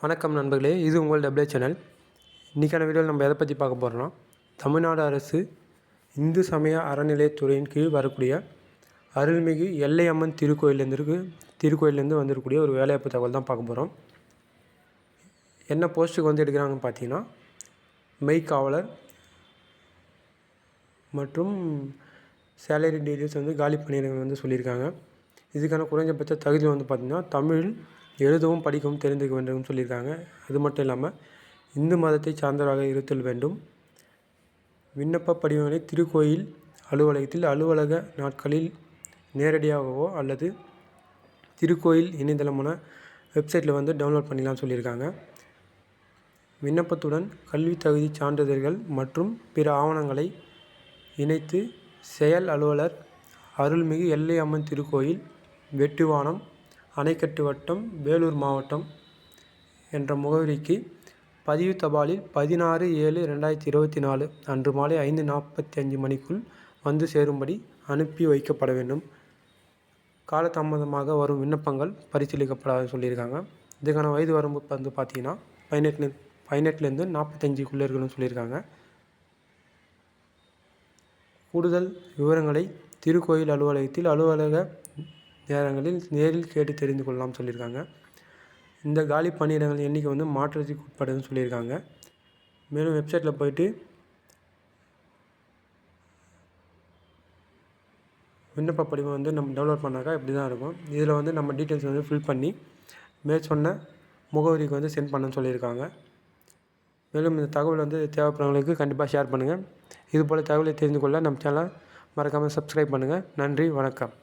வணக்கம் நண்பர்களே, இது உங்கள் டபிள்யூ சேனல். இன்றைக்கான வீடியோவில் நம்ம எதை பற்றி பார்க்க போகிறோம்னா, தமிழ்நாடு அரசு இந்து சமய அறநிலையத்துறையின் கீழ் வரக்கூடிய அருள்மிகு எல்லையம்மன் திருக்கோயிலேருந்து வந்திருக்கக்கூடிய ஒரு வேலைவாய்ப்பு தகவல் தான் பார்க்க போகிறோம். என்ன போஸ்ட்டுக்கு வந்து எடுக்கிறாங்கன்னு பார்த்தீங்கன்னா, மெய்க்காவலர் மற்றும் சேலரி டீட்டெயில்ஸ் வந்து காலி பணியிடங்கள் வந்து சொல்லியிருக்காங்க. இதுக்கான குறைஞ்சபட்ச தகுதி வந்து பார்த்திங்கன்னா, தமிழ் எழுதவும் படிக்கவும் தெரிந்திருக்க வேண்டும் சொல்லியிருக்காங்க. அது மட்டும் இல்லாமல் இந்து மதத்தை சார்ந்தவராக இருத்தல் வேண்டும். விண்ணப்ப படிவங்களை திருக்கோயில் அலுவலகத்தில் அலுவலக நாட்களில் நேரடியாகவோ அல்லது திருக்கோயில் இணையதளமான வெப்சைட்டில் வந்து டவுன்லோட் பண்ணிடலாம்னு சொல்லியிருக்காங்க. விண்ணப்பத்துடன் கல்வி தகுதி சான்றிதழ்கள் மற்றும் பிற ஆவணங்களை இணைத்து செயல் அலுவலர், அருள்மிகு எல்லையம்மன் திருக்கோயில், வெட்டுவானம், அணைக்கட்டு வட்டம், வேலூர் மாவட்டம் என்ற முகவரிக்கு பதிவு தபாலில் 16/7/2024 அன்று மாலை 5:45 மணிக்குள் வந்து சேரும்படி அனுப்பி வைக்கப்பட வேண்டும். காலதாமதமாக வரும் விண்ணப்பங்கள் பரிசீலிக்கப்படாதுன்னு சொல்லியிருக்காங்க. இதுக்கான வயது வரம்பு வந்து பார்த்திங்கன்னா 18லேருந்து 45க்குள்ளே இருக்கணும்னு சொல்லியிருக்காங்க. கூடுதல் விவரங்களை திருக்கோயில் அலுவலகத்தில் அலுவலக நேரங்களில் நேரில் கேட்டு தெரிந்து கொள்ளலாம் சொல்லியிருக்காங்க. இந்த காலி பணியிடங்கள் எண்ணிக்கை வந்து மாற்றத்துக்கு உட்படுதுன்னு சொல்லியிருக்காங்க. மேலும் வெப்சைட்டில் போய்ட்டு விண்ணப்ப படிவம் வந்து நம்ம டவுன்லோட் பண்ணாக்கா இப்படி தான் இருக்கும். இதில் வந்து நம்ம டீட்டெயில்ஸ் வந்து ஃபில் பண்ணி சொன்ன முகவரிக்கு வந்து சென்ட் பண்ணணும்னு சொல்லியிருக்காங்க. மேலும் இந்த தகவல் வந்து தேவைப்படுறவங்களுக்கு கண்டிப்பாக ஷேர் பண்ணுங்கள். இதுபோல் தகவலை தெரிந்து கொள்ள நம்ம சேனலை மறக்காமல் சப்ஸ்கிரைப் பண்ணுங்கள். நன்றி, வணக்கம்.